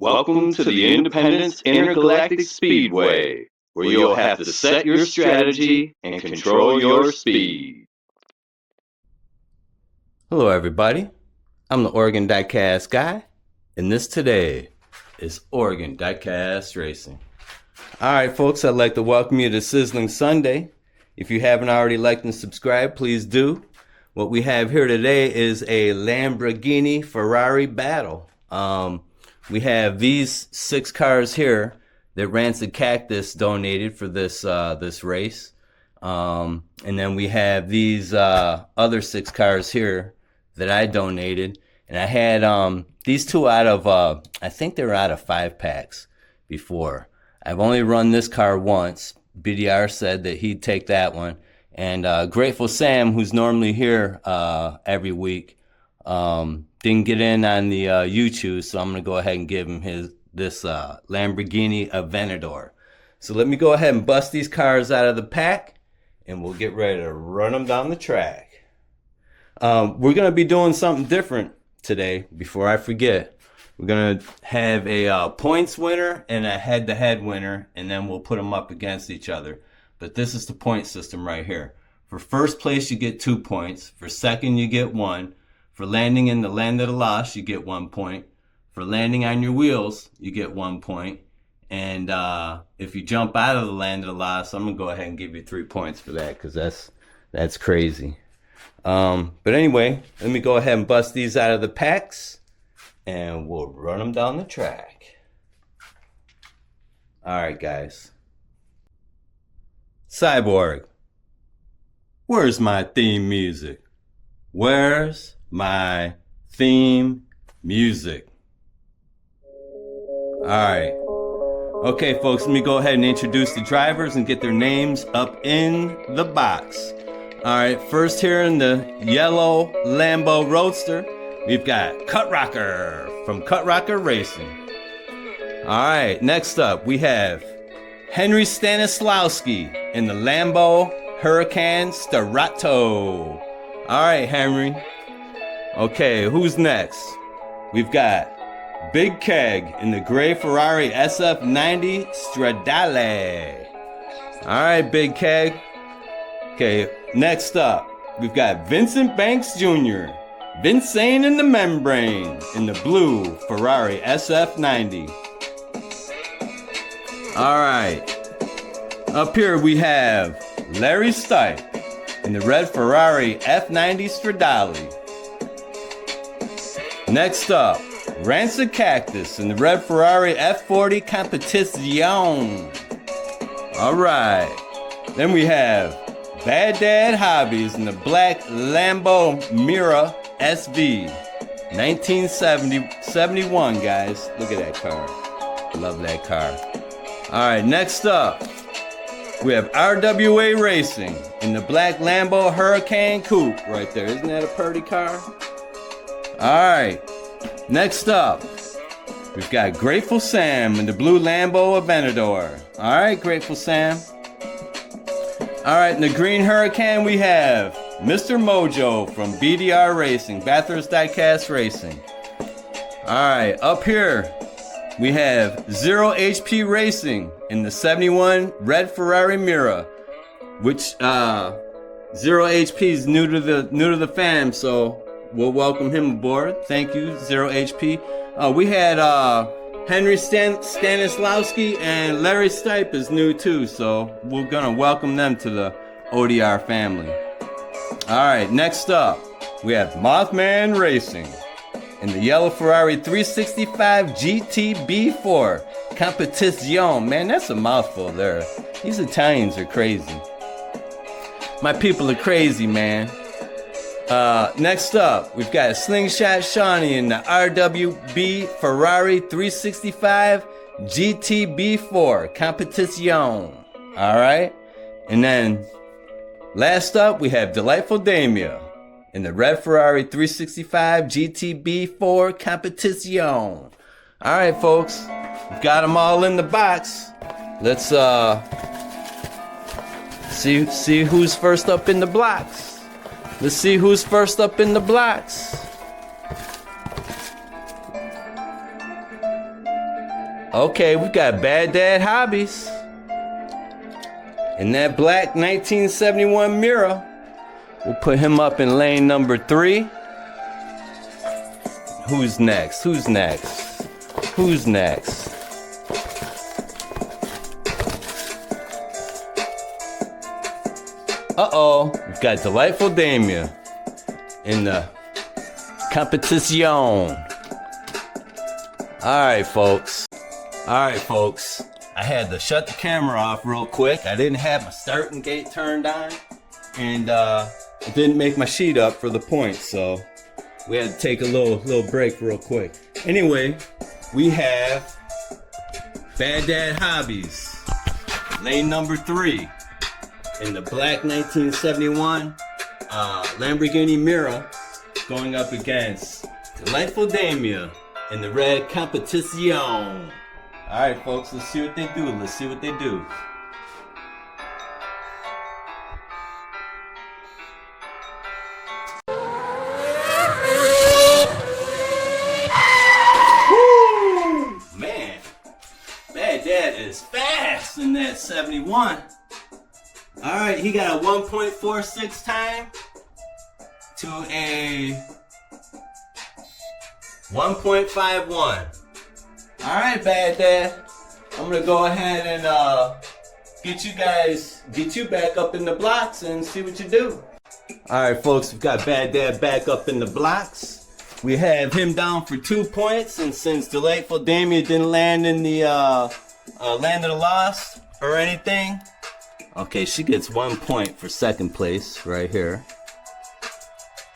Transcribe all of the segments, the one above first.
Welcome to the Independence Intergalactic Speedway, where you'll have to set your strategy and control your speed. Hello everybody, I'm the Oregon Diecast guy, and this today is Oregon Diecast Racing. Alright folks, I'd like to welcome you to Sizzling Sunday. If you haven't already liked and subscribed, please do. What we have here today is a Lamborghini Ferrari battle. We have these 6 cars here that Rancid Cactus donated for this race. And then we have these other 6 cars here that I donated. And I had these 2 out of, I think they were out of 5 packs before. I've only run this car once. BDR said that he'd take that one. And Grateful Sam, who's normally here every week, didn't get in on the YouTube, so I'm going to go ahead and give him this Lamborghini Aventador. So let me go ahead and bust these cars out of the pack, and we'll get ready to run them down the track. We're going to be doing something different today, before I forget. We're going to have a points winner and a head-to-head winner, and then we'll put them up against each other. But this is the point system right here. For first place, you get 2 points. For second, you get 1. For landing in the land of the lost, you get 1 point. For landing on your wheels, you get 1 point. And if you jump out of the land of the lost, I'm going to go ahead and give you 3 points for that, because that's crazy. But anyway, let me go ahead and bust these out of the packs, and we'll run them down the track. All right, guys. Cyborg, where's my theme music? Where's my theme music? Alright. Okay, folks, let me go ahead and introduce the drivers and get their names up in the box. Alright, first here in the yellow Lambo Roadster, we've got Cut Rocker from Cut Rocker Racing. Alright, next up, we have Henry Stanislawski in the Lambo Huracan Starato. Alright, Henry. Okay, who's next? We've got Big Keg in the gray Ferrari SF90 Stradale. Alright, Big Keg. Okay, next up, we've got Vincent Banks Jr. Vincent in the Membrane in the blue Ferrari SF90. Alright, up here we have Larry Stipe in the red Ferrari F90 Stradale. Next up, Rancid Cactus in the red Ferrari F40 Competizione. Alright, then we have Bad Dad Hobbies in the black Lambo Mira SV 1971, guys. Look at that car. Love that car. Alright, next up, we have RWA Racing in the black Lambo Huracan Coupe right there. Isn't that a pretty car? Alright, next up, we've got Grateful Sam in the blue Lambo Aventador. Alright, Grateful Sam. Alright, in the green Huracan we have Mr. Mojo from BDR Racing, Bathurst Diecast Racing. Alright, up here we have Zero HP Racing in the 71 red Ferrari Mira, which Zero HP is new to the fam, so we'll welcome him aboard. Thank you, Zero HP. We had Henry Stanislawski and Larry Stipe is new too, so we're gonna welcome them to the ODR family. Alright, next up, we have Mothman Racing in the yellow Ferrari 365 GTB4 Competizione. Man, that's a mouthful there. These Italians are crazy. My people are crazy, man. Next up, we've got Slingshot Shawnee in the RWB Ferrari 365 GTB4 Competizione. Alright, and then last up, we have Delightful Damia in the red Ferrari 365 GTB4 Competizione. Alright, folks, we've got them all in the box. Let's see who's first up in the blocks. Let's see who's first up in the blocks. Okay, we got Bad Dad Hobbies. In that black 1971 Mira. We'll put him up in lane number 3. Who's next? Who's next? Who's next? Uh-oh, we've got Delightful Damia in the competition. Alright, folks. I had to shut the camera off real quick. I didn't have my starting gate turned on. And it didn't make my sheet up for the points, so we had to take a little break real quick. Anyway, we have Bad Dad Hobbies, lane number 3, in the black 1971 Lamborghini Mira, going up against Delightful Damia in the red competition. Alright, folks, let's see what they do. Woo! Man, Bad Dad is fast in that 71. Alright, he got a 1.46 time to a 1.51. Alright, Bad Dad. I'm gonna go ahead and get you back up in the blocks and see what you do. Alright, folks, we've got Bad Dad back up in the blocks. We have him down for 2 points, and since Delightful Damia didn't land in the land of the lost or anything, okay, she gets 1 point for second place right here.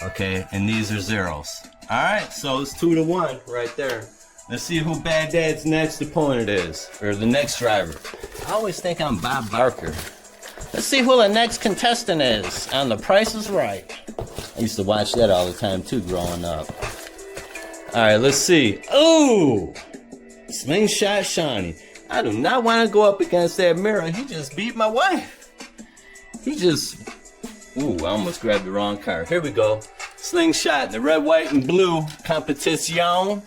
Okay, and these are zeros. Alright, so it's 2-1 right there. Let's see who Bad Dad's next opponent is, or the next driver. I always think I'm Bob Barker. Let's see who the next contestant is on The Price is Right. I used to watch that all the time too growing up. Alright, let's see. Ooh! Slingshot Shawnee. I do not want to go up against that mirror. He just beat my wife. Ooh, I almost grabbed the wrong card. Here we go. Slingshot, the red, white, and blue competition.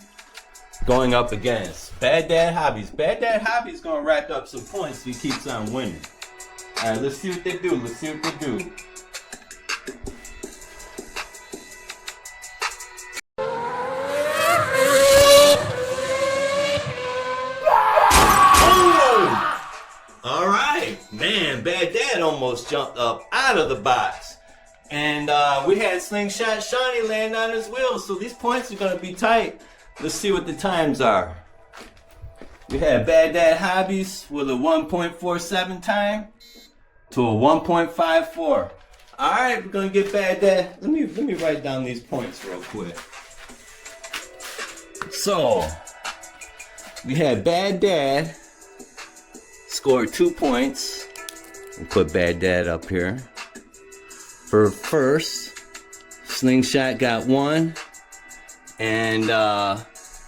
Going up against Bad Dad Hobbies. Bad Dad Hobbies gonna rack up some points if he keeps on winning. Alright, let's see what they do. Oh! Alright, man, Bad Dad almost jumped up out of the box. And we had Slingshot Shawnee land on his wheels, so these points are gonna be tight. Let's see what the times are. We have Bad Dad Hobbies with a 1.47 time to a 1.54. Alright, we're gonna get Bad Dad. Let me write down these points real quick. So we had Bad Dad scored 2 points. We'll put Bad Dad up here. For first, Slingshot got 1. And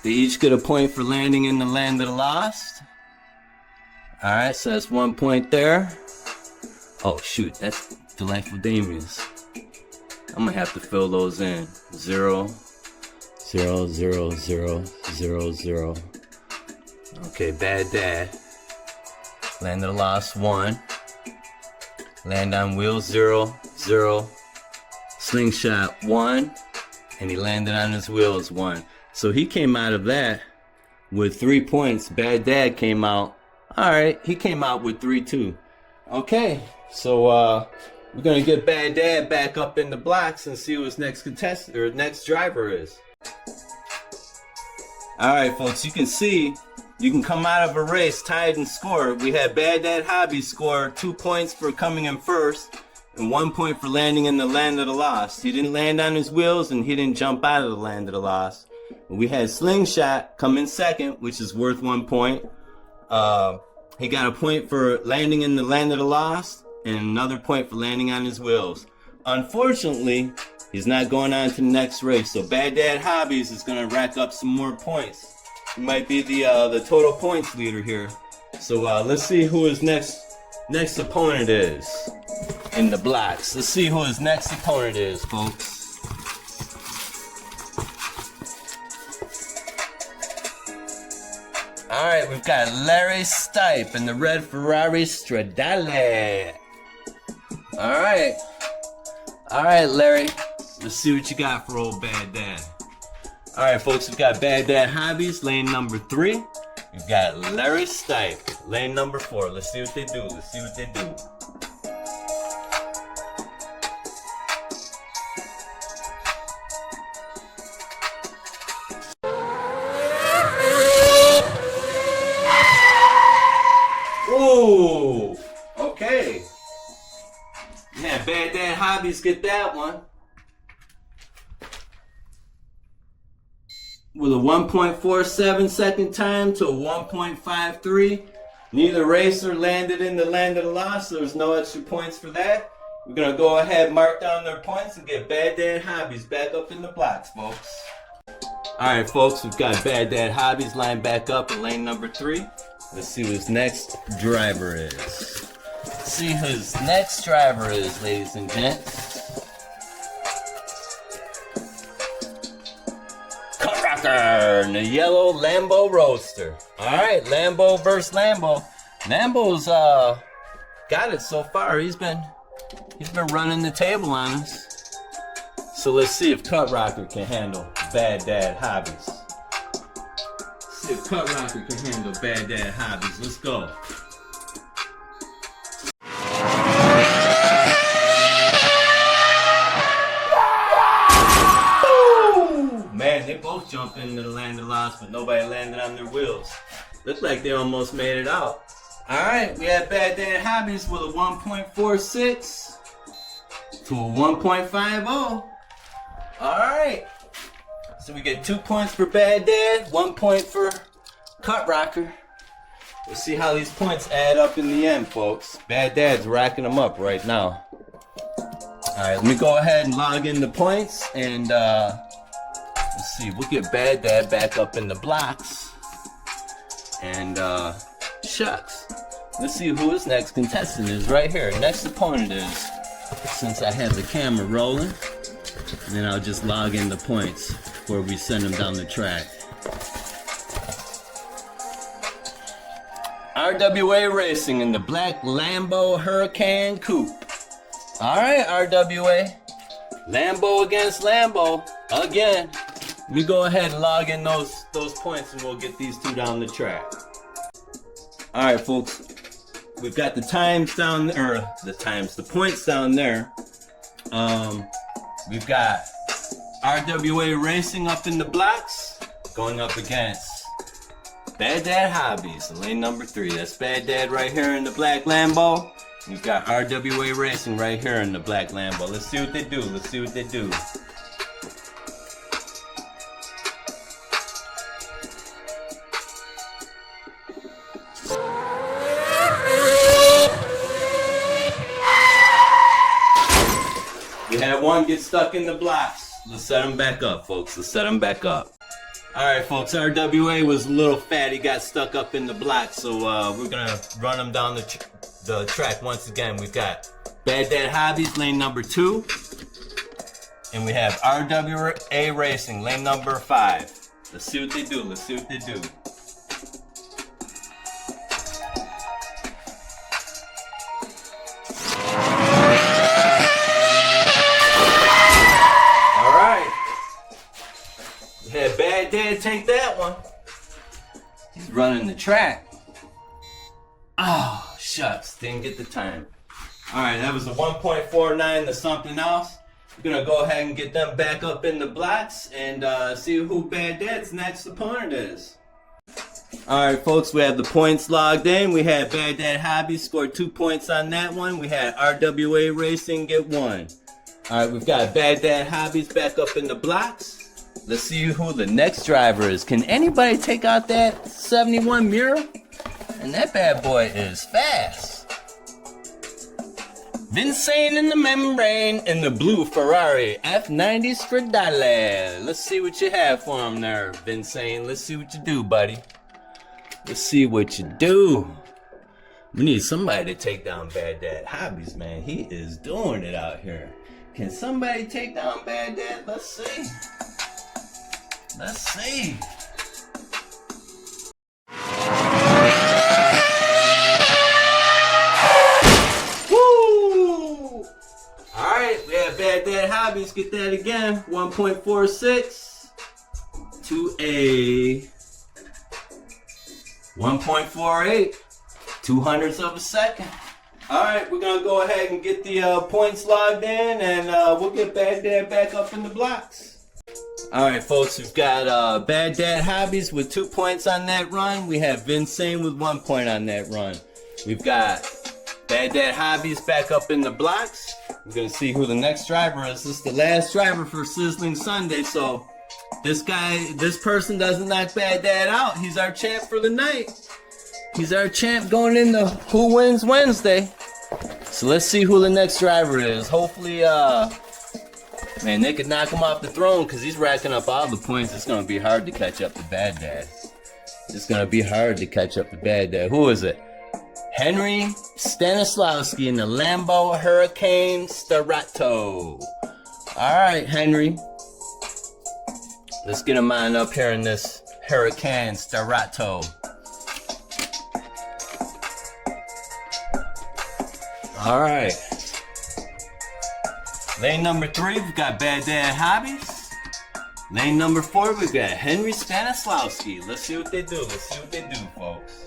they each get a point for landing in the land of the lost. Alright, so that's 1 point there. Oh shoot, that's Delightful Damia's. I'm gonna have to fill those in. 0, 0, 0, 0, 0, 0. Okay, Bad Dad. Land of the lost 1. Land on wheels 0, 0. Slingshot 1. And he landed on his wheels 1. So he came out of that with 3 points. Bad Dad came out. Alright, he came out with 3 too. Okay, so we're gonna get Bad Dad back up in the blocks and see who his next contestant or next driver is. Alright folks, you can see you can come out of a race tied and score. We had Bad Dad Hobby score 2 points for coming in first and 1 point for landing in the land of the lost. He didn't land on his wheels and he didn't jump out of the land of the lost. We had Slingshot come in second, which is worth 1 point. He got a point for landing in the land of the lost and another point for landing on his wheels. Unfortunately, he's not going on to the next race, so Bad Dad Hobbies is going to rack up some more points. He might be the total points leader here. So let's see who his next opponent is in the blocks. Let's see who his next opponent is, folks. Alright, we've got Larry Stipe in the red Ferrari Stradale. Alright. Alright, Larry. Let's see what you got for old Bad Dad. Alright, folks, we've got Bad Dad Hobbies, lane number 3. We've got Larry Stipe, lane number 4. Let's see what they do. Let's see what they do. Ooh, okay. Yeah, Bad Dad Hobbies get that one. With a 1.47 second time to a 1.53. Neither racer landed in the land of the lost, so there's no extra points for that. We're gonna go ahead and mark down their points and get Bad Dad Hobbies back up in the blocks, folks. Alright, folks, we've got Bad Dad Hobbies lined back up in lane number 3. Let's see who his next driver is. Let's see who his next driver is, ladies and gents. Cut Rocker in the yellow Lambo Roadster. Alright, Lambo versus Lambo. Lambo's got it so far. He's been running the table on us. So let's see if Cut Rocker can handle Bad Dad Hobbies. See if Cut Rocker can handle Bad Dad Hobbies. Let's go. Boom! Man, they both jumped into the land of lost, but nobody landed on their wheels. Looked like they almost made it out. Alright, we had Bad Dad Hobbies with a 1.46 to a 1.50. Alright. So we get 2 points for Bad Dad, 1 point for Cut Rocker. We'll see how these points add up in the end, folks. Bad Dad's racking them up right now. Alright, let me go ahead and log in the points and let's see, we'll get Bad Dad back up in the blocks. And shucks. Let's see who his next contestant is right here. Next opponent is, since I have the camera rolling, and then I'll just log in the points before we send them down the track. RWA Racing in the black Lambo Hurricane Coupe. Alright, RWA. Lambo against Lambo. Again. Let me go ahead and log in those points and we'll get these two down the track. Alright, folks. We've got the times down there, or the points down there. We've got RWA Racing up in the blocks, going up against Bad Dad Hobbies, lane number 3. That's Bad Dad right here in the black Lambo. We've got RWA Racing right here in the black Lambo. Let's see what they do. Let's see what they do. We had one get stuck in the blocks. Let's set him back up, folks. Let's set him back up. Alright, folks. RWA was a little fat. He got stuck up in the blocks. So we're going to run him down the track once again. We've got Bad Dad Hobbies, lane number 2. And we have RWA Racing, lane number 5. Let's see what they do. Let's see what they do. Had Bad Dad take that one. He's running the track. Oh, shucks. Didn't get the time. Alright, that was a 1.49 to something else. We're going to go ahead and get them back up in the blocks and see who Bad Dad's next opponent is. Alright, folks, we have the points logged in. We had Bad Dad Hobby scored 2 points on that one. We had RWA Racing get 1. Alright, we've got Bad Dad Hobbies back up in the blocks. Let's see who the next driver is. Can anybody take out that 71 Mura? And that bad boy is fast. Vincent in the membrane in the blue Ferrari F90 Stradale. Let's see what you have for him there, Vincent. Let's see what you do, buddy. Let's see what you do. We need somebody to take down Bad Dad Hobbies, man. He is doing it out here. Can somebody take down Bad Dad? Let's see. Let's see. Hobbies, get that again. 1.46 to a 1.48. 200ths of a second. Alright, we're going to go ahead and get the points logged in, and we'll get Bad Dad back up in the blocks. Alright, folks, we've got Bad Dad Hobbies with 2 points on that run. We have Vinsane with 1 point on that run. We've got Bad Dad Hobbies back up in the blocks. We're going to see who the next driver is. This is the last driver for Sizzling Sunday, so this person doesn't knock Bad Dad out. He's our champ for the night. He's our champ going into Who Wins Wednesday. So let's see who the next driver is. Hopefully, man, they could knock him off the throne because he's racking up all the points. It's going to be hard to catch up to Bad Dad. It's going to be hard to catch up to Bad Dad. Who is it? Henry Stanislawski in the Lambo Hurricane Starato. All right, Henry. Let's get him on up here in this Hurricane Starato. All right. Lane number 3, we've got Bad Dad Hobbies. Lane number 4, we've got Henry Stanislawski. Let's see what they do. Let's see what they do, folks.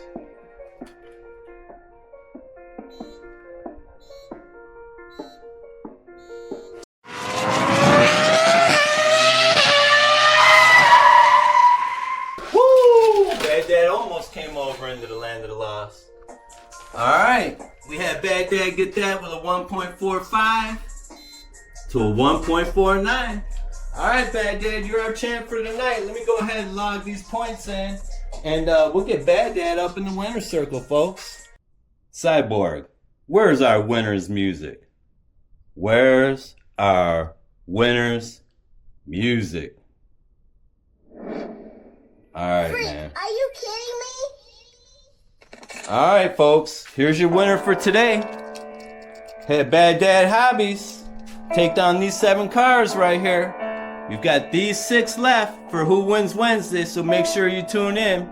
Woo! Bad Dad almost came over into the land of the lost. All right. We had Bad Dad get that with a 1.45 to a 1.49. All right, Bad Dad, you're our champ for tonight. Let me go ahead and log these points in, and we'll get Bad Dad up in the winner's circle, folks. Cyborg, where's our winner's music? Where's our winner's music? All right, man. Are you kidding me? Alright, folks, here's your winner for today. Had Bad Dad Hobbies take down these 7 cars right here. We've got these 6 left for Who Wins Wednesday, so make sure you tune in.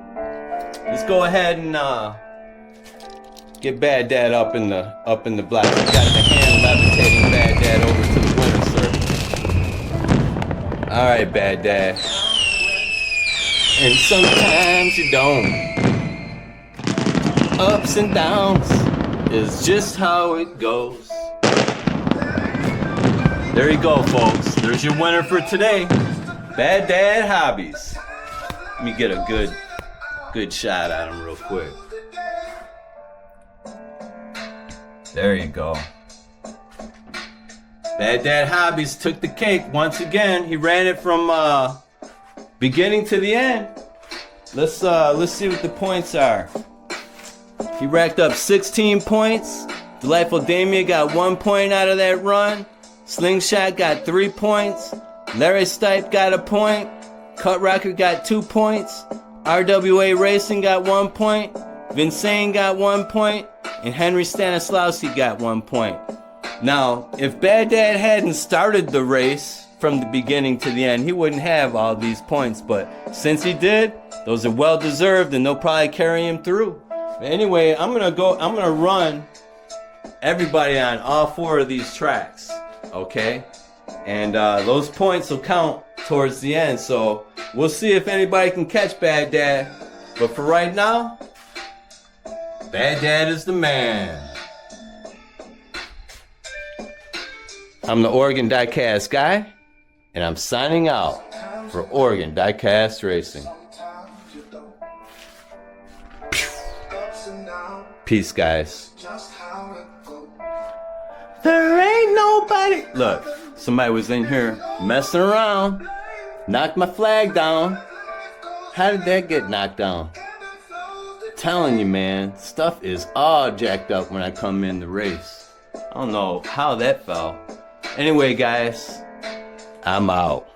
Let's go ahead and get Bad Dad up in the black. We got the hand levitating Bad Dad over to the winner's circle. Alright, Bad Dad. And sometimes you don't. Ups and downs is just how it goes. There you go, folks. There's your winner for today. Bad Dad Hobbies. Let me get a good shot at him real quick. There you go. Bad Dad Hobbies took the cake once again. He ran it from beginning to the end. Let's see what the points are. He racked up 16 points. Delightful Damien got 1 point out of that run. Slingshot got 3 points. Larry Stipe got a point. Cut Rocker got 2 points. RWA Racing got 1 point. Vinsane got 1 point. And Henry Stanislawski got 1 point. Now, if Bad Dad hadn't started the race from the beginning to the end, he wouldn't have all these points. But since he did, those are well deserved and they'll probably carry him through. Anyway, I'm gonna run everybody on all 4 of these tracks, okay? And those points will count towards the end, so we'll see if anybody can catch Bad Dad. But for right now, Bad Dad is the man. I'm the Oregon Diecast guy, and I'm signing out for Oregon Diecast Racing. Peace, guys. There ain't nobody. Look, somebody was in here messing around, knocked my flag down. How did that get knocked down? Telling you, man, stuff is all jacked up when I come in the race. I don't know how that fell. Anyway, guys, I'm out.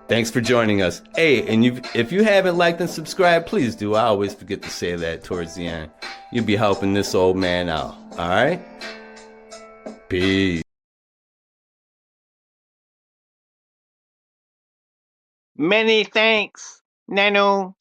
Thanks for joining us. Hey, and if you haven't liked and subscribed, please do. I always forget to say that towards the end. You'll be helping this old man out. All right? Peace. Many thanks, Nano.